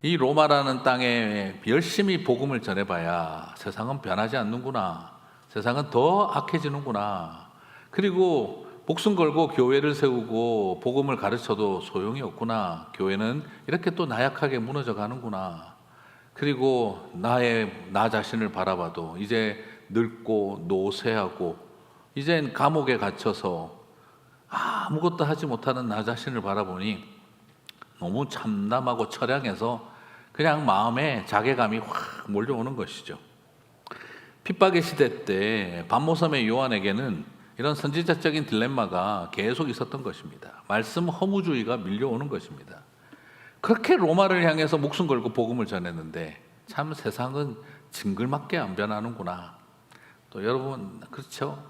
이 로마라는 땅에 열심히 복음을 전해봐야 세상은 변하지 않는구나. 세상은 더 악해지는구나. 그리고 목숨 걸고 교회를 세우고 복음을 가르쳐도 소용이 없구나. 교회는 이렇게 또 나약하게 무너져 가는구나. 그리고 나 자신을 바라봐도 이제 늙고 노쇠하고 이젠 감옥에 갇혀서 아무것도 하지 못하는 나 자신을 바라보니 너무 참담하고 처량해서 그냥 마음에 자괴감이 확 몰려오는 것이죠. 핍박의 시대 때 반모섬의 요한에게는 이런 선지자적인 딜레마가 계속 있었던 것입니다. 말씀 허무주의가 밀려오는 것입니다. 그렇게 로마를 향해서 목숨 걸고 복음을 전했는데 참 세상은 징글맞게 안 변하는구나. 또 여러분 그렇죠?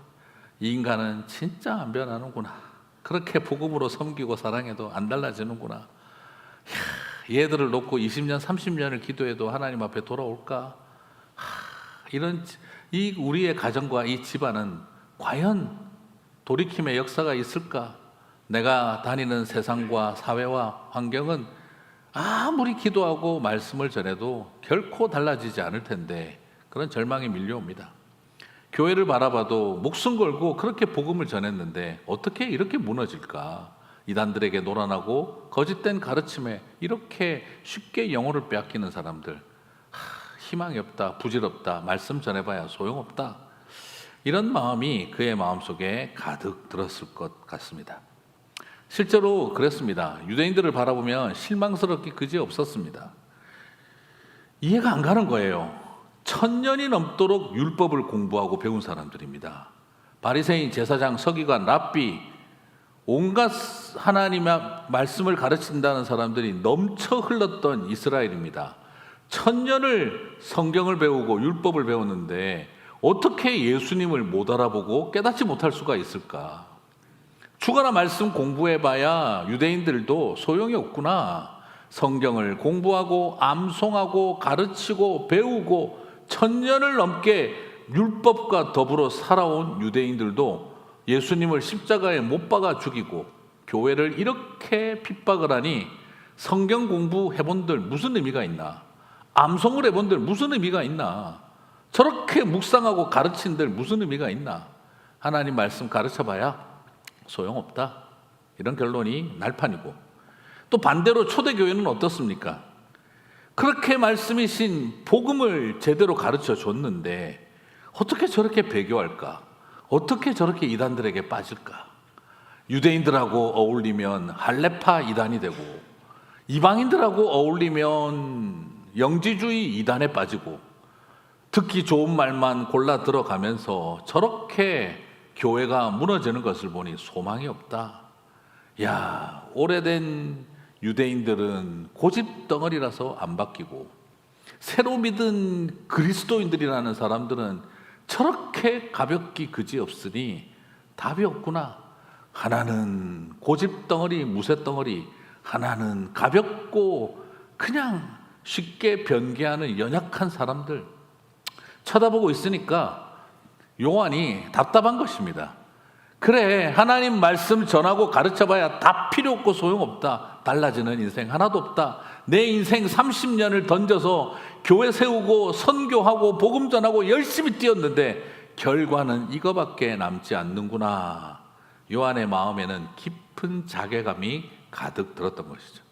이 인간은 진짜 안 변하는구나. 그렇게 복음으로 섬기고 사랑해도 안 달라지는구나. 얘들을 놓고 20년, 30년을 기도해도 하나님 앞에 돌아올까? 이런 이 우리의 가정과 이 집안은 과연 돌이킴의 역사가 있을까? 내가 다니는 세상과 사회와 환경은 아무리 기도하고 말씀을 전해도 결코 달라지지 않을 텐데 그런 절망이 밀려옵니다. 교회를 바라봐도 목숨 걸고 그렇게 복음을 전했는데 어떻게 이렇게 무너질까? 이단들에게 노란하고 거짓된 가르침에 이렇게 쉽게 영혼을 빼앗기는 사람들, 희망이 없다, 부질없다, 말씀 전해봐야 소용없다, 이런 마음이 그의 마음속에 가득 들었을 것 같습니다. 실제로 그랬습니다. 유대인들을 바라보면 실망스럽기 그지없었습니다. 이해가 안 가는 거예요. 1000년이 넘도록 율법을 공부하고 배운 사람들입니다. 바리새인, 제사장, 서기관, 랍비, 온갖 하나님의 말씀을 가르친다는 사람들이 넘쳐 흘렀던 이스라엘입니다. 1000년을 성경을 배우고 율법을 배웠는데 어떻게 예수님을 못 알아보고 깨닫지 못할 수가 있을까? 주가나 말씀 공부해봐야 유대인들도 소용이 없구나. 성경을 공부하고 암송하고 가르치고 배우고 1000년을 넘게 율법과 더불어 살아온 유대인들도 예수님을 십자가에 못 박아 죽이고 교회를 이렇게 핍박을 하니 성경 공부해본들 무슨 의미가 있나? 암송을 해본들 무슨 의미가 있나? 저렇게 묵상하고 가르친들 무슨 의미가 있나? 하나님 말씀 가르쳐봐야 소용없다. 이런 결론이 날판이고, 또 반대로 초대교회는 어떻습니까? 그렇게 말씀이신 복음을 제대로 가르쳐 줬는데 어떻게 저렇게 배교할까? 어떻게 저렇게 이단들에게 빠질까? 유대인들하고 어울리면 할레파 이단이 되고 이방인들하고 어울리면 영지주의 이단에 빠지고 듣기 좋은 말만 골라 들어가면서 저렇게 교회가 무너지는 것을 보니 소망이 없다. 야, 오래된 유대인들은 고집 덩어리라서 안 바뀌고 새로 믿은 그리스도인들이라는 사람들은 저렇게 가볍기 그지없으니 답이 없구나. 하나는 고집덩어리, 무쇠덩어리, 하나는 가볍고 그냥 쉽게 변개하는 연약한 사람들 쳐다보고 있으니까 요한이 답답한 것입니다. 그래, 하나님 말씀 전하고 가르쳐봐야 다 필요 없고 소용없다. 달라지는 인생 하나도 없다. 내 인생 30년을 던져서 교회 세우고 선교하고 복음 전하고 열심히 뛰었는데 결과는 이거밖에 남지 않는구나. 요한의 마음에는 깊은 자괴감이 가득 들었던 것이죠.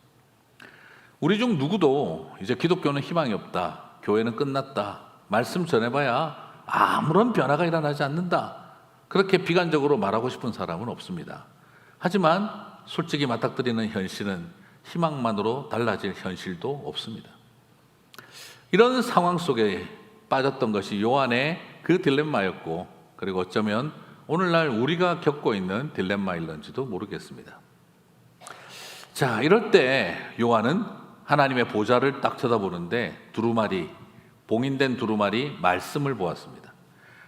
우리 중 누구도 이제 기독교는 희망이 없다, 교회는 끝났다, 말씀 전해봐야 아무런 변화가 일어나지 않는다, 그렇게 비관적으로 말하고 싶은 사람은 없습니다. 하지만 솔직히 맞닥뜨리는 현실은 희망만으로 달라질 현실도 없습니다. 이런 상황 속에 빠졌던 것이 요한의 그 딜레마였고, 그리고 어쩌면 오늘날 우리가 겪고 있는 딜레마일런지도 모르겠습니다. 자, 이럴 때 요한은 하나님의 보좌를 딱 쳐다보는데 두루마리, 봉인된 두루마리 말씀을 보았습니다.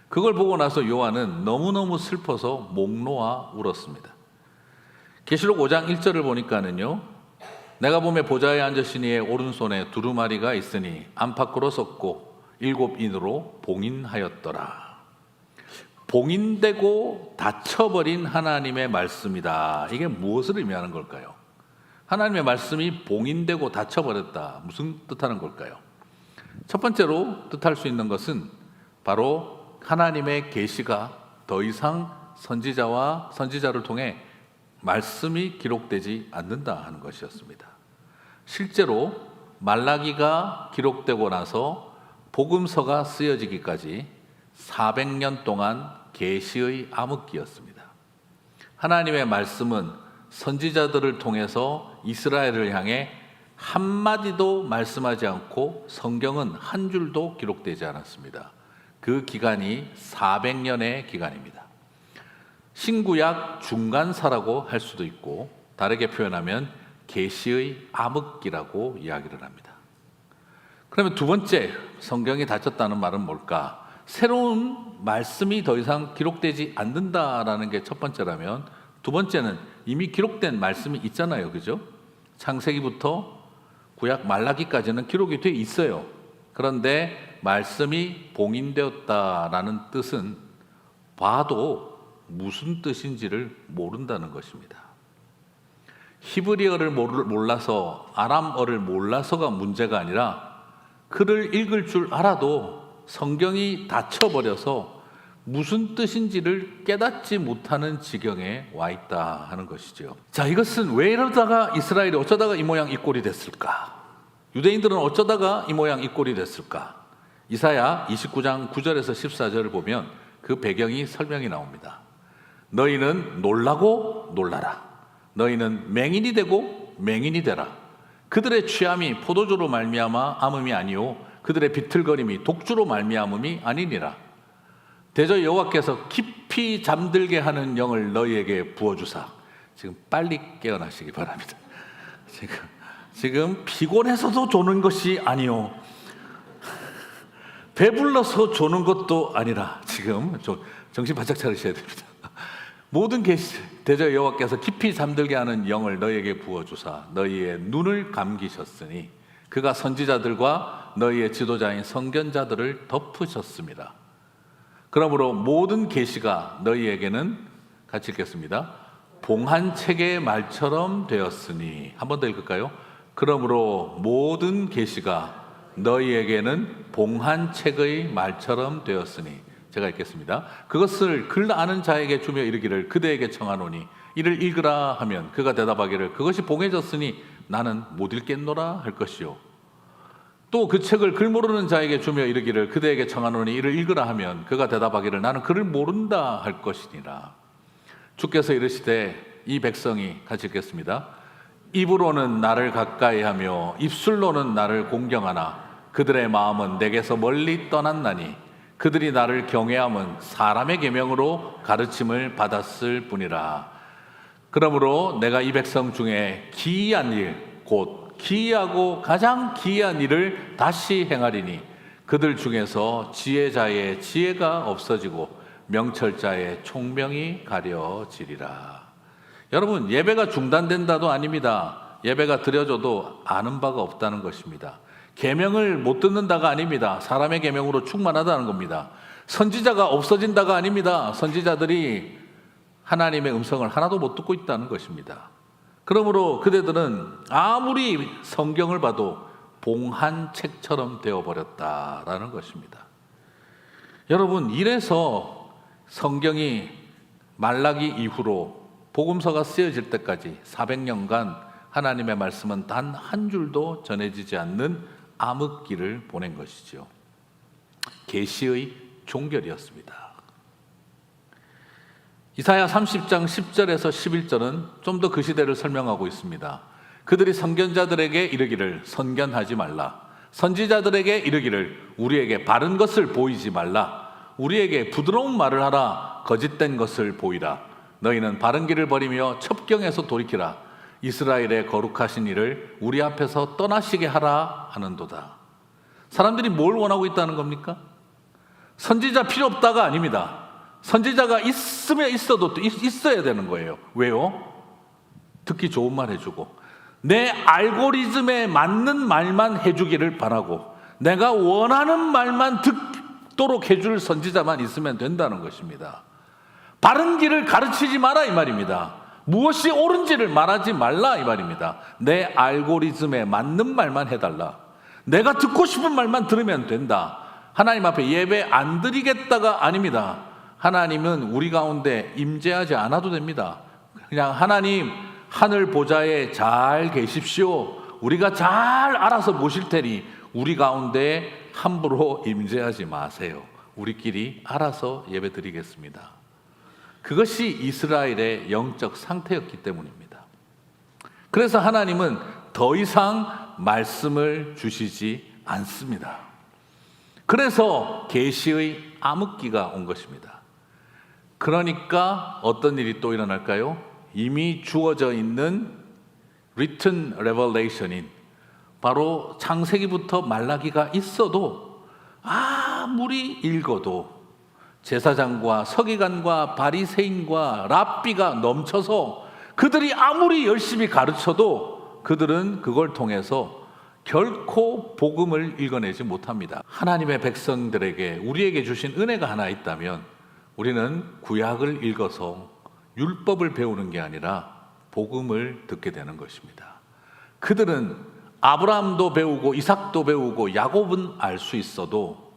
그걸 보고 나서 요한은 너무너무 슬퍼서 목 놓아 울었습니다. 계시록 5장 1절을 보니까는요, 내가 보매 보좌에 앉으신 이의 오른손에 두루마리가 있으니 안팎으로 섰고 7인으로 봉인하였더라. 봉인되고 닫혀버린 하나님의 말씀이다. 이게 무엇을 의미하는 걸까요? 하나님의 말씀이 봉인되고 닫혀버렸다. 무슨 뜻하는 걸까요? 첫 번째로 뜻할 수 있는 것은 바로 하나님의 계시가 더 이상 선지자를 통해 말씀이 기록되지 않는다 하는 것이었습니다. 실제로 말라기가 기록되고 나서 복음서가 쓰여지기까지 400년 동안 계시의 암흑기였습니다. 하나님의 말씀은 선지자들을 통해서 이스라엘을 향해 한마디도 말씀하지 않고 성경은 한 줄도 기록되지 않았습니다. 그 기간이 400년의 기간입니다. 신구약 중간사라고 할 수도 있고 다르게 표현하면 계시의 암흑기라고 이야기를 합니다. 그러면 두 번째, 성경이 닫혔다는 말은 뭘까? 새로운 말씀이 더 이상 기록되지 않는다라는 게 첫 번째라면, 두 번째는 이미 기록된 말씀이 있잖아요, 그죠? 창세기부터 구약 말라기까지는 기록이 돼 있어요. 그런데 말씀이 봉인되었다라는 뜻은 봐도 무슨 뜻인지를 모른다는 것입니다. 히브리어를 몰라서, 아람어를 몰라서가 문제가 아니라 글을 읽을 줄 알아도 성경이 닫혀버려서 무슨 뜻인지를 깨닫지 못하는 지경에 와 있다 하는 것이죠. 자, 이것은 왜 이러다가 이스라엘이 어쩌다가 이 모양 이 꼴이 됐을까? 유대인들은 어쩌다가 이 모양 이 꼴이 됐을까? 이사야 29장 9절에서 14절을 보면 그 배경이 설명이 나옵니다. 너희는 놀라고 놀라라. 너희는 맹인이 되고 맹인이 되라. 그들의 취함이 포도주로 말미암아 암음이 아니요 그들의 비틀거림이 독주로 말미암음이 아니니라. 대저 여호와께서 깊이 잠들게 하는 영을 너희에게 부어주사. 지금 빨리 깨어나시기 바랍니다. 지금 피곤해서도 조는 것이 아니요 배불러서 조는 것도 아니라 지금 정신 바짝 차리셔야 됩니다. 모든 계시 대저 여호와께서 깊이 잠들게 하는 영을 너희에게 부어주사 너희의 눈을 감기셨으니 그가 선지자들과 너희의 지도자인 선견자들을 덮으셨습니다. 그러므로 모든 계시가 너희에게는 같이 읽겠습니다. 봉한 책의 말처럼 되었으니. 한 번 더 읽을까요? 그러므로 모든 계시가 너희에게는 봉한 책의 말처럼 되었으니. 제가 읽겠습니다. 그것을 글 아는 자에게 주며 이르기를 그대에게 청하노니 이를 읽으라 하면 그가 대답하기를 그것이 봉해졌으니 나는 못 읽겠노라 할 것이요. 또 그 책을 글 모르는 자에게 주며 이르기를 그대에게 청하노니 이를 읽으라 하면 그가 대답하기를 나는 글을 모른다 할 것이니라. 주께서 이르시되 이 백성이 같이 읽겠습니다. 입으로는 나를 가까이하며 입술로는 나를 공경하나 그들의 마음은 내게서 멀리 떠났나니 그들이 나를 경외함은 사람의 계명으로 가르침을 받았을 뿐이라. 그러므로 내가 이 백성 중에 기이한 일, 곧 기이하고 가장 기이한 일을 다시 행하리니 그들 중에서 지혜자의 지혜가 없어지고 명철자의 총명이 가려지리라. 여러분, 예배가 중단된다도 아닙니다. 예배가 드려져도 아는 바가 없다는 것입니다. 계명을 못 듣는다가 아닙니다. 사람의 계명으로 충만하다는 겁니다. 선지자가 없어진다가 아닙니다. 선지자들이 하나님의 음성을 하나도 못 듣고 있다는 것입니다. 그러므로 그대들은 아무리 성경을 봐도 봉한 책처럼 되어버렸다라는 것입니다. 여러분, 이래서 성경이 말라기 이후로 복음서가 쓰여질 때까지 400년간 하나님의 말씀은 단 한 줄도 전해지지 않는 암흑기를 보낸 것이죠. 계시의 종결이었습니다. 이사야 30장 10절에서 11절은 좀 더 그 시대를 설명하고 있습니다. 그들이 선견자들에게 이르기를 선견하지 말라. 선지자들에게 이르기를 우리에게 바른 것을 보이지 말라. 우리에게 부드러운 말을 하라. 거짓된 것을 보이라. 너희는 바른 길을 버리며 첩경에서 돌이키라. 이스라엘의 거룩하신 이를 우리 앞에서 떠나시게 하라 하는도다. 사람들이 뭘 원하고 있다는 겁니까? 선지자 필요 없다가 아닙니다. 선지자가 있으면 있어야 되는 거예요. 왜요? 듣기 좋은 말 해주고 내 알고리즘에 맞는 말만 해주기를 바라고 내가 원하는 말만 듣도록 해줄 선지자만 있으면 된다는 것입니다. 바른 길을 가르치지 마라 이 말입니다. 무엇이 옳은지를 말하지 말라 이 말입니다. 내 알고리즘에 맞는 말만 해달라. 내가 듣고 싶은 말만 들으면 된다. 하나님 앞에 예배 안 드리겠다가 아닙니다. 하나님은 우리 가운데 임재하지 않아도 됩니다. 그냥 하나님 하늘 보좌에 잘 계십시오. 우리가 잘 알아서 모실 테니 우리 가운데 함부로 임재하지 마세요. 우리끼리 알아서 예배 드리겠습니다. 그것이 이스라엘의 영적 상태였기 때문입니다. 그래서 하나님은 더 이상 말씀을 주시지 않습니다. 그래서 계시의 암흑기가 온 것입니다. 그러니까 어떤 일이 또 일어날까요? 이미 주어져 있는 written revelation인 바로 창세기부터 말라기가 있어도 아무리 읽어도 제사장과 서기관과 바리새인과 랍비가 넘쳐서 그들이 아무리 열심히 가르쳐도 그들은 그걸 통해서 결코 복음을 읽어내지 못합니다. 하나님의 백성들에게 우리에게 주신 은혜가 하나 있다면 우리는 구약을 읽어서 율법을 배우는 게 아니라 복음을 듣게 되는 것입니다. 그들은 아브라함도 배우고 이삭도 배우고 야곱은 알 수 있어도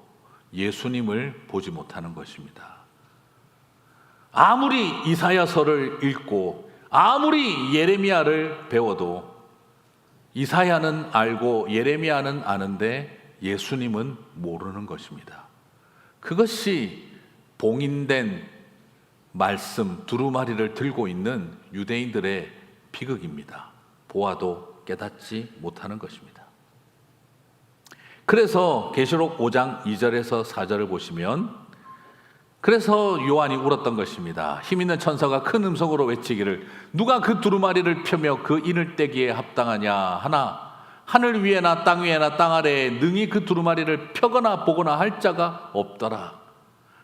예수님을 보지 못하는 것입니다. 아무리 이사야서를 읽고 아무리 예레미야를 배워도 이사야는 알고 예레미야는 아는데 예수님은 모르는 것입니다. 그것이 봉인된 말씀 두루마리를 들고 있는 유대인들의 비극입니다. 보아도 깨닫지 못하는 것입니다. 그래서 계시록 5장 2절에서 4절을 보시면 그래서 요한이 울었던 것입니다. 힘있는 천사가 큰 음성으로 외치기를 누가 그 두루마리를 펴며 그 인을 떼기에 합당하냐 하나 하늘 위에나 땅 위에나 땅 아래에 능히 그 두루마리를 펴거나 보거나 할 자가 없더라.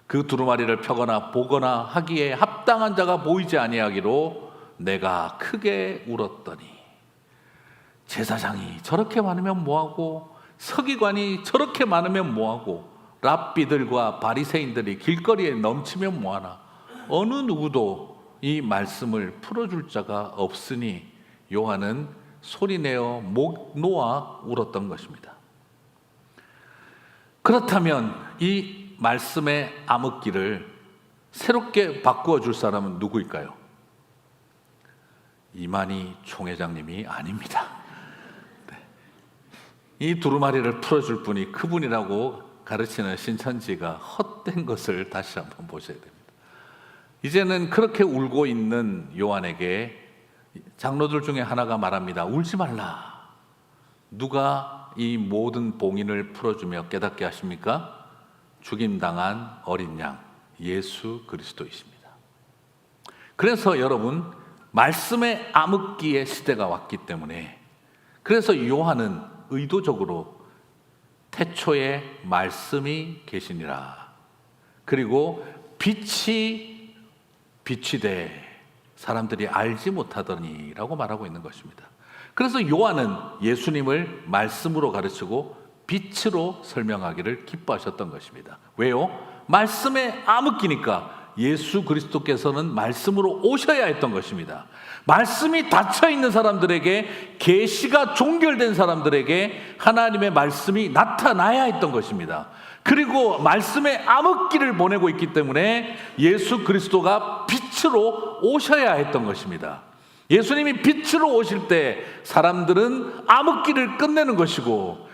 그 두루마리를 펴거나 보거나 하기에 합당한 자가 보이지 아니하기로 내가 크게 울었더니 제사장이 저렇게 많으면 뭐하고 서기관이 저렇게 많으면 뭐하고 랍비들과 바리새인들이 길거리에 넘치면 뭐하나 어느 누구도 이 말씀을 풀어줄 자가 없으니 요한은 소리내어 목 놓아 울었던 것입니다. 그렇다면 이 말씀의 암흑기를 새롭게 바꾸어 줄 사람은 누구일까요? 이만희 총회장님이 아닙니다. 네. 이 두루마리를 풀어줄 분이 그분이라고 가르치는 신천지가 헛된 것을 다시 한번 보셔야 됩니다. 이제는 그렇게 울고 있는 요한에게 장로들 중에 하나가 말합니다. 울지 말라. 누가 이 모든 봉인을 풀어주며 깨닫게 하십니까? 죽임당한 어린 양 예수 그리스도이십니다. 그래서 여러분 말씀의 암흑기의 시대가 왔기 때문에 그래서 요한은 의도적으로 태초에 말씀이 계시니라. 그리고 빛이 돼 사람들이 알지 못하더니라고 말하고 있는 것입니다. 그래서 요한은 예수님을 말씀으로 가르치고 빛으로 설명하기를 기뻐하셨던 것입니다. 왜요? 말씀의 암흑기니까 예수 그리스도께서는 말씀으로 오셔야 했던 것입니다. 말씀이 닫혀 있는 사람들에게 계시가 종결된 사람들에게 하나님의 말씀이 나타나야 했던 것입니다. 그리고 말씀의 암흑기를 보내고 있기 때문에 예수 그리스도가 빛으로 오셔야 했던 것입니다. 예수님이 빛으로 오실 때 사람들은 암흑기를 끝내는 것이고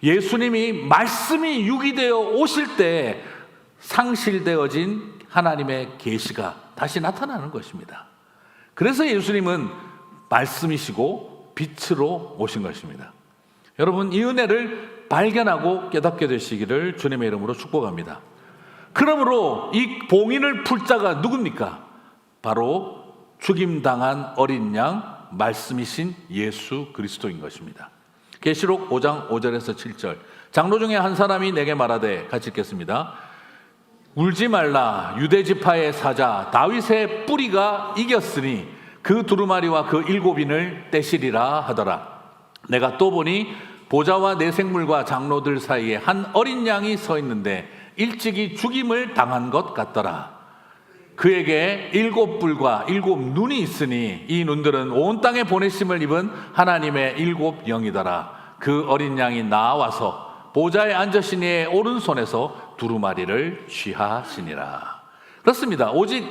예수님이 말씀이 육이 되어 오실 때 상실되어진 하나님의 계시가 다시 나타나는 것입니다. 그래서 예수님은 말씀이시고 빛으로 오신 것입니다. 여러분 이 은혜를 발견하고 깨닫게 되시기를 주님의 이름으로 축복합니다. 그러므로 이 봉인을 풀 자가 누굽니까? 바로 죽임당한 어린 양 말씀이신 예수 그리스도인 것입니다. 계시록 5장 5절에서 7절 장로 중에 한 사람이 내게 말하되 같이 읽겠습니다. 울지 말라. 유대 지파의 사자 다윗의 뿌리가 이겼으니 그 두루마리와 그 7인을 떼시리라 하더라. 내가 또 보니 보좌와 네 생물과 장로들 사이에 한 어린 양이 서 있는데 일찍이 죽임을 당한 것 같더라. 그에게 7뿔과 7눈이 있으니 이 눈들은 온 땅에 보내심을 입은 하나님의 7영이더라. 그 어린 양이 나와서 보좌에 앉으신 이의 오른손에서 두루마리를 취하시니라. 그렇습니다. 오직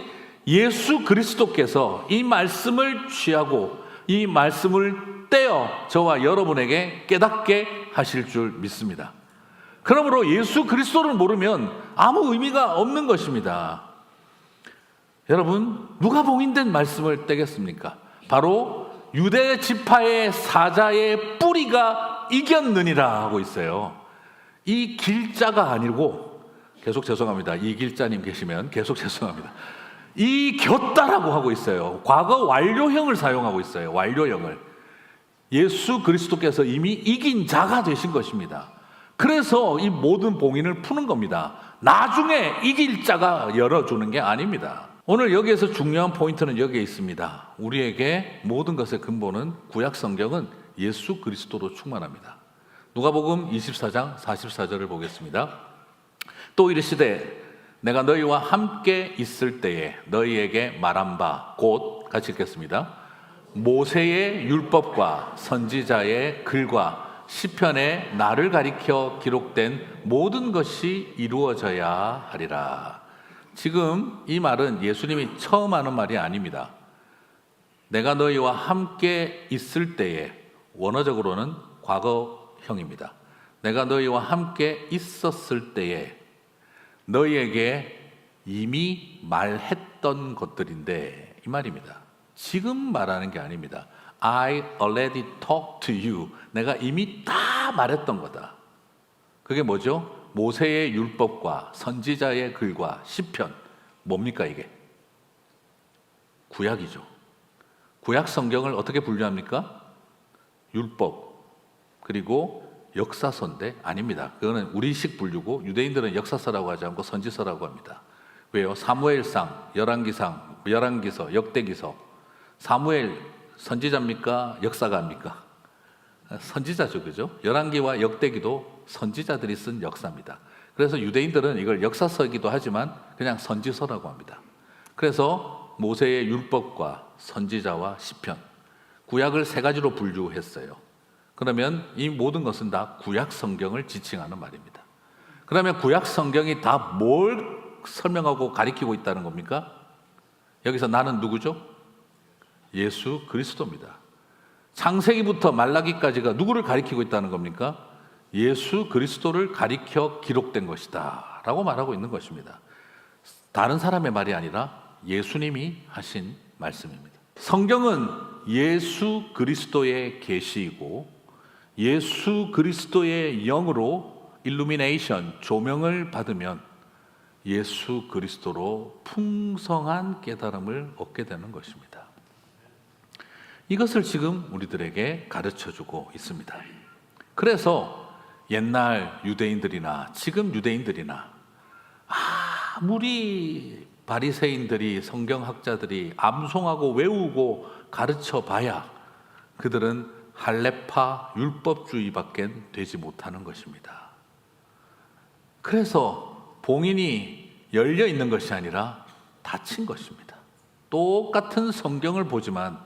예수 그리스도께서 이 말씀을 취하고 이 말씀을 떼어 저와 여러분에게 깨닫게 하실 줄 믿습니다. 그러므로 예수 그리스도를 모르면 아무 의미가 없는 것입니다. 여러분, 누가 봉인된 말씀을 떼겠습니까? 바로 유대 지파의 사자의 뿌리가 이겼느니라 하고 있어요. 이 길자가 아니고, 계속 죄송합니다. 이 길자님 계시면 계속 죄송합니다. 이겼다라고 하고 있어요. 과거 완료형을 사용하고 있어요. 완료형을. 예수 그리스도께서 이미 이긴 자가 되신 것입니다. 그래서 이 모든 봉인을 푸는 겁니다. 나중에 이길 자가 열어주는 게 아닙니다. 오늘 여기에서 중요한 포인트는 여기에 있습니다. 우리에게 모든 것의 근본은 구약 성경은 예수 그리스도로 충만합니다. 누가복음 24장 44절을 보겠습니다. 또 이르시되 내가 너희와 함께 있을 때에 너희에게 말한 바 곧 같이 읽겠습니다. 모세의 율법과 선지자의 글과 시편에 나를 가리켜 기록된 모든 것이 이루어져야 하리라. 지금 이 말은 예수님이 처음 하는 말이 아닙니다. 내가 너희와 함께 있을 때에, 원어적으로는 과거형입니다. 내가 너희와 함께 있었을 때에 너희에게 이미 말했던 것들인데, 이 말입니다. 지금 말하는 게 아닙니다. I already talked to you. 내가 이미 다 말했던 거다. 그게 뭐죠? 모세의 율법과 선지자의 글과 시편. 뭡니까 이게? 구약이죠. 구약 성경을 어떻게 분류합니까? 율법 그리고 역사서인데 아닙니다. 그거는 우리식 분류고 유대인들은 역사서라고 하지 않고 선지서라고 합니다. 왜요? 사무엘상, 열왕기상, 열왕기서, 역대기서. 사무엘 선지자입니까? 역사가입니까? 선지자죠, 그죠? 열왕기와 역대기도 선지자들이 쓴 역사입니다. 그래서 유대인들은 이걸 역사서이기도 하지만 그냥 선지서라고 합니다. 그래서 모세의 율법과 선지자와 시편, 구약을 세 가지로 분류했어요. 그러면 이 모든 것은 다 구약 성경을 지칭하는 말입니다. 그러면 구약 성경이 다 뭘 설명하고 가리키고 있다는 겁니까? 여기서 나는 누구죠? 예수 그리스도입니다. 창세기부터 말라기까지가 누구를 가리키고 있다는 겁니까? 예수 그리스도를 가리켜 기록된 것이다 라고 말하고 있는 것입니다. 다른 사람의 말이 아니라 예수님이 하신 말씀입니다. 성경은 예수 그리스도의 계시이고 예수 그리스도의 영으로 일루미네이션, 조명을 받으면 예수 그리스도로 풍성한 깨달음을 얻게 되는 것입니다. 이것을 지금 우리들에게 가르쳐주고 있습니다. 그래서 옛날 유대인들이나 지금 유대인들이나 아무리 바리새인들이, 성경학자들이 암송하고 외우고 가르쳐봐야 그들은 할례파 율법주의밖에 되지 못하는 것입니다. 그래서 봉인이 열려 있는 것이 아니라 닫힌 것입니다. 똑같은 성경을 보지만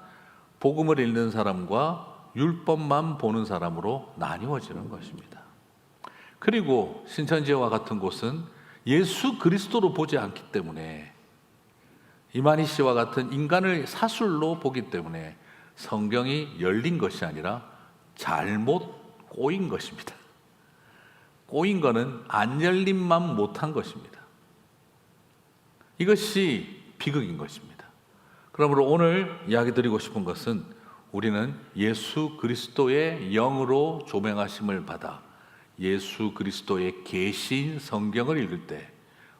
복음을 읽는 사람과 율법만 보는 사람으로 나뉘어지는 것입니다. 그리고 신천지와 같은 곳은 예수 그리스도로 보지 않기 때문에, 이만희 씨와 같은 인간을 사술로 보기 때문에 성경이 열린 것이 아니라 잘못 꼬인 것입니다. 꼬인 것은 안 열림만 못한 것입니다. 이것이 비극인 것입니다. 그러므로 오늘 이야기 드리고 싶은 것은 우리는 예수 그리스도의 영으로 조명하심을 받아 예수 그리스도의 계신 성경을 읽을 때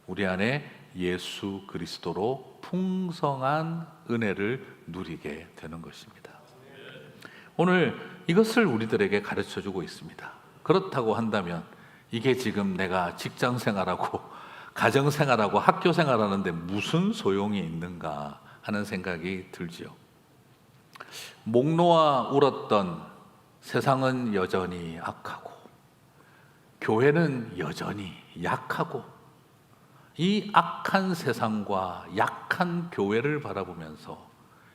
우리 안에 예수 그리스도로 풍성한 은혜를 누리게 되는 것입니다. 오늘 이것을 우리들에게 가르쳐주고 있습니다. 그렇다고 한다면 이게 지금 내가 직장 생활하고 가정 생활하고 학교 생활하는데 무슨 소용이 있는가 하는 생각이 들지요. 목 놓아 울었던 세상은 여전히 악하고 교회는 여전히 약하고 이 악한 세상과 약한 교회를 바라보면서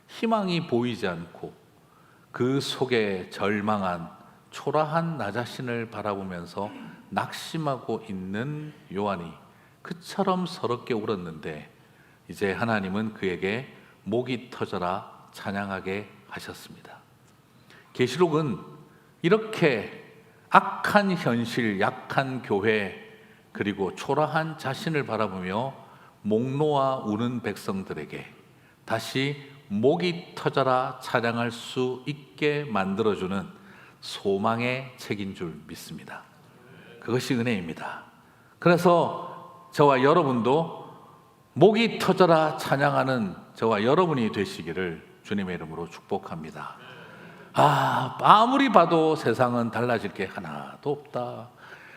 희망이 보이지 않고 그 속에 절망한 초라한 나 자신을 바라보면서 낙심하고 있는 요한이 그처럼 서럽게 울었는데, 이제 하나님은 그에게 목이 터져라 찬양하게 하셨습니다. 계시록은 이렇게 악한 현실, 약한 교회, 그리고 초라한 자신을 바라보며 목 놓아 우는 백성들에게 다시 목이 터져라 찬양할 수 있게 만들어주는 소망의 책인 줄 믿습니다. 그것이 은혜입니다. 그래서 저와 여러분도 목이 터져라 찬양하는 저와 여러분이 되시기를 주님의 이름으로 축복합니다. 아무리 봐도 세상은 달라질 게 하나도 없다.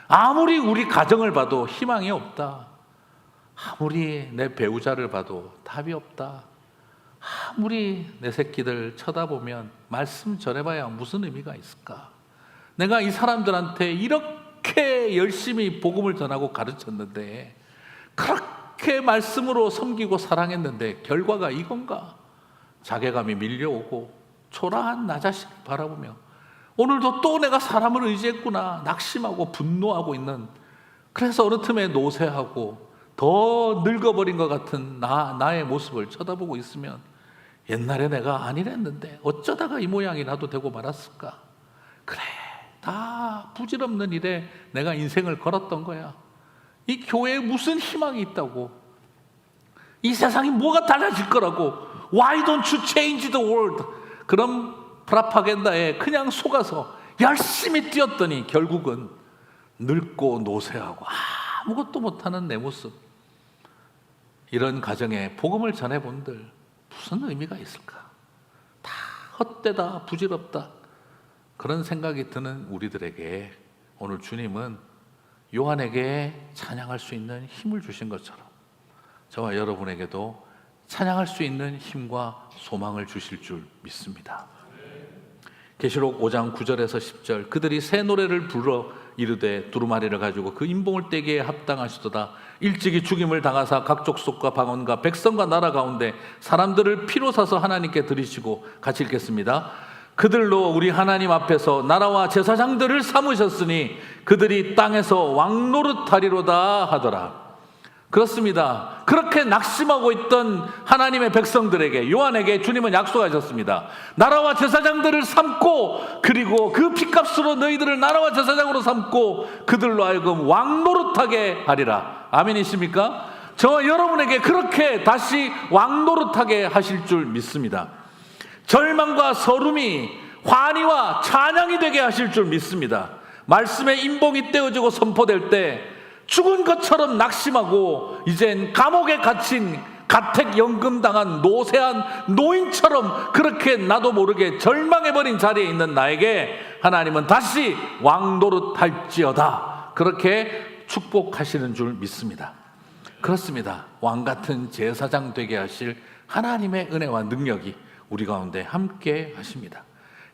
아무리 우리 가정을 봐도 희망이 없다. 아무리 내 배우자를 봐도 답이 없다. 아무리 내 새끼들 쳐다보면 말씀 전해봐야 무슨 의미가 있을까? 내가 이 사람들한테 이렇게 열심히 복음을 전하고 가르쳤는데, 그렇게 말씀으로 섬기고 사랑했는데 결과가 이건가? 자괴감이 밀려오고 초라한 나 자신을 바라보며 오늘도 또 내가 사람을 의지했구나 낙심하고 분노하고 있는, 그래서 어느 틈에 노쇠하고 더 늙어버린 것 같은 나의 모습을 쳐다보고 있으면, 옛날에 내가 아니랬는데 어쩌다가 이 모양이 나도 되고 말았을까? 그래, 다 부질없는 일에 내가 인생을 걸었던 거야. 이 교회에 무슨 희망이 있다고? 이 세상이 뭐가 달라질 거라고? Why don't you change the world? 그런 프라파겐다에 그냥 속아서 열심히 뛰었더니 결국은 늙고 노쇠하고 아무것도 못하는 내 모습. 이런 가정에 복음을 전해본들 무슨 의미가 있을까? 다 헛되다, 부질없다, 그런 생각이 드는 우리들에게 오늘 주님은 요한에게 찬양할 수 있는 힘을 주신 것처럼 저와 여러분에게도 찬양할 수 있는 힘과 소망을 주실 줄 믿습니다. 계시록 5장 9절에서 10절, 그들이 새 노래를 불러 이르되 두루마리를 가지고 그 인봉을 떼기에 합당하시도다. 일찍이 죽임을 당하사 각 족속과 방언과 백성과 나라 가운데 사람들을 피로 사서 하나님께 드리시고, 같이 읽겠습니다. 그들로 우리 하나님 앞에서 나라와 제사장들을 삼으셨으니 그들이 땅에서 왕노릇하리로다 하더라. 그렇습니다. 그렇게 낙심하고 있던 하나님의 백성들에게, 요한에게 주님은 약속하셨습니다. 나라와 제사장들을 삼고, 그리고 그 핏값으로 너희들을 나라와 제사장으로 삼고 그들로 하여금 왕노릇하게 하리라. 아멘이십니까? 저와 여러분에게 그렇게 다시 왕노릇하게 하실 줄 믿습니다. 절망과 서름이 환희와 찬양이 되게 하실 줄 믿습니다. 말씀의 인봉이 떼어지고 선포될 때 죽은 것처럼 낙심하고 이젠 감옥에 갇힌 가택연금 당한 노쇠한 노인처럼 그렇게 나도 모르게 절망해버린 자리에 있는 나에게 하나님은 다시 왕노릇할지어다, 그렇게 축복하시는 줄 믿습니다. 그렇습니다. 왕같은 제사장 되게 하실 하나님의 은혜와 능력이 우리 가운데 함께 하십니다.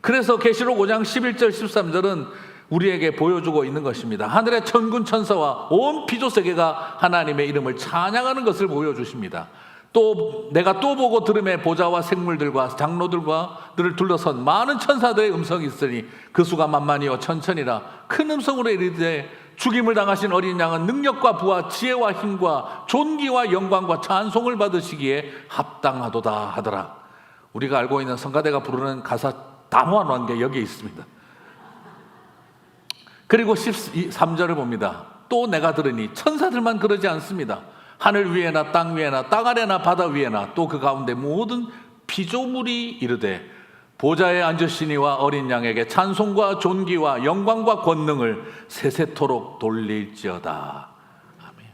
그래서 계시록 5장 11절 13절은 우리에게 보여주고 있는 것입니다. 하늘의 천군 천사와 온 피조세계가 하나님의 이름을 찬양하는 것을 보여주십니다. 또 내가 또 보고 들음에 보좌와 생물들과 장로들과들을 둘러선 많은 천사들의 음성이 있으니 그 수가 만만이요 천천이라. 큰 음성으로 이르되 죽임을 당하신 어린 양은 능력과 부와 지혜와 힘과 존귀와 영광과 찬송을 받으시기에 합당하도다 하더라. 우리가 알고 있는 성가대가 부르는 가사 다 모아놓은 게 여기에 있습니다. 그리고 13절을 봅니다. 또 내가 들으니 천사들만 그러지 않습니다. 하늘 위에나 땅 위에나 땅 아래나 바다 위에나 또 그 가운데 모든 피조물이 이르되 보좌에 앉으시니와 어린 양에게 찬송과 존귀와 영광과 권능을 세세토록 돌릴지어다. 아멘.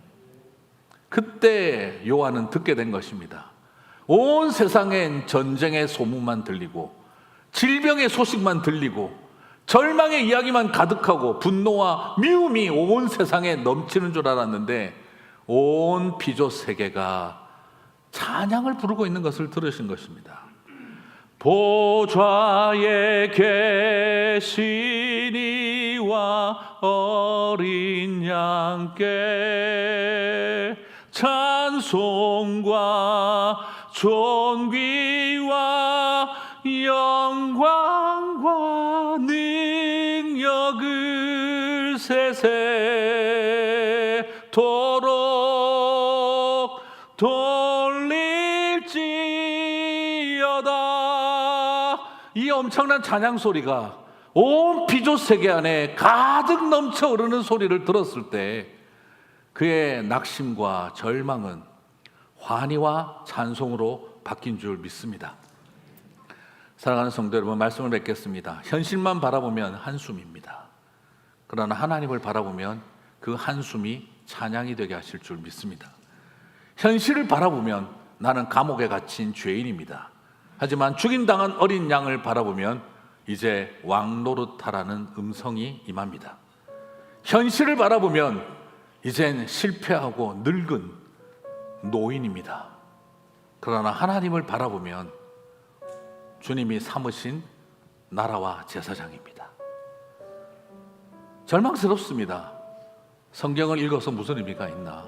그때 요한은 듣게 된 것입니다. 온 세상엔 전쟁의 소문만 들리고 질병의 소식만 들리고 절망의 이야기만 가득하고 분노와 미움이 온 세상에 넘치는 줄 알았는데, 온 피조 세계가 찬양을 부르고 있는 것을 들으신 것입니다. 보좌에 계신 이와 어린 양께 찬송과 존귀와 영광과 능력을 세세토록 돌릴지어다. 이 엄청난 찬양 소리가 온 피조 세계 안에 가득 넘쳐 흐르는 소리를 들었을 때 그의 낙심과 절망은 환희와 찬송으로 바뀐 줄 믿습니다. 사랑하는 성도 여러분, 말씀을 맺겠습니다. 현실만 바라보면 한숨입니다. 그러나 하나님을 바라보면 그 한숨이 찬양이 되게 하실 줄 믿습니다. 현실을 바라보면 나는 감옥에 갇힌 죄인입니다. 하지만 죽임당한 어린 양을 바라보면 이제 왕 노릇하라는 음성이 임합니다. 현실을 바라보면 이젠 실패하고 늙은 노인입니다. 그러나 하나님을 바라보면 주님이 삼으신 나라와 제사장입니다. 절망스럽습니다. 성경을 읽어서 무슨 의미가 있나?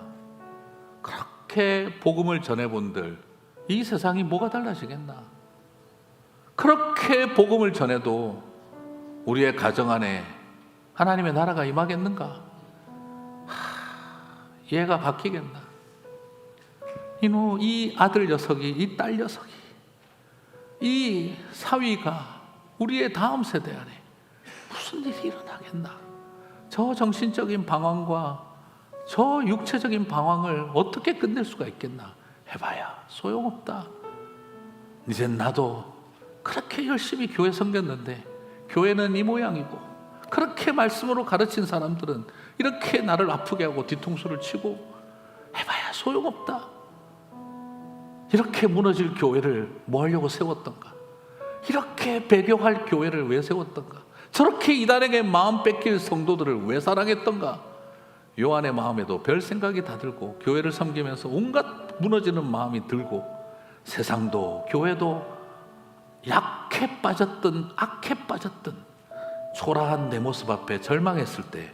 그렇게 복음을 전해본들 이 세상이 뭐가 달라지겠나? 그렇게 복음을 전해도 우리의 가정 안에 하나님의 나라가 임하겠는가? 얘가 바뀌겠나? 이 아들 녀석이, 이 딸 녀석이, 이 사위가 우리의 다음 세대 안에 무슨 일이 일어나겠나? 저 정신적인 방황과 저 육체적인 방황을 어떻게 끝낼 수가 있겠나? 해봐야 소용없다. 이젠 나도 그렇게 열심히 교회 섬겼는데 교회는 이 모양이고, 그렇게 말씀으로 가르친 사람들은 이렇게 나를 아프게 하고 뒤통수를 치고, 해봐야 소용없다. 이렇게 무너질 교회를 뭐 하려고 세웠던가? 이렇게 배교할 교회를 왜 세웠던가? 저렇게 이단에게 마음 뺏길 성도들을 왜 사랑했던가? 요한의 마음에도 별 생각이 다 들고, 교회를 섬기면서 온갖 무너지는 마음이 들고, 세상도 교회도 약해 빠졌던, 악해 빠졌던 초라한 내 모습 앞에 절망했을 때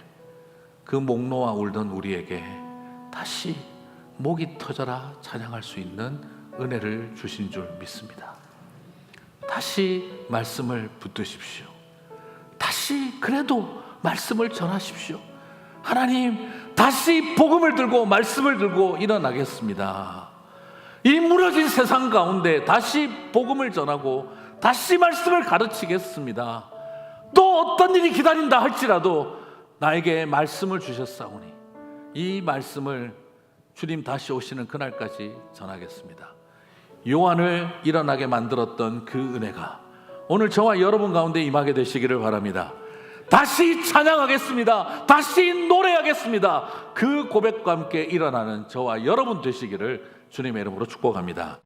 그 목 놓아 울던 우리에게 다시 목이 터져라 찬양할 수 있는 은혜를 주신 줄 믿습니다. 다시 말씀을 붙드십시오. 다시 그래도 말씀을 전하십시오. 하나님, 다시 복음을 들고 말씀을 들고 일어나겠습니다. 이 무너진 세상 가운데 다시 복음을 전하고 다시 말씀을 가르치겠습니다. 또 어떤 일이 기다린다 할지라도 나에게 말씀을 주셨사오니 이 말씀을 주님 다시 오시는 그날까지 전하겠습니다. 요한을 일어나게 만들었던 그 은혜가 오늘 저와 여러분 가운데 임하게 되시기를 바랍니다. 다시 찬양하겠습니다. 다시 노래하겠습니다. 그 고백과 함께 일어나는 저와 여러분 되시기를 주님의 이름으로 축복합니다.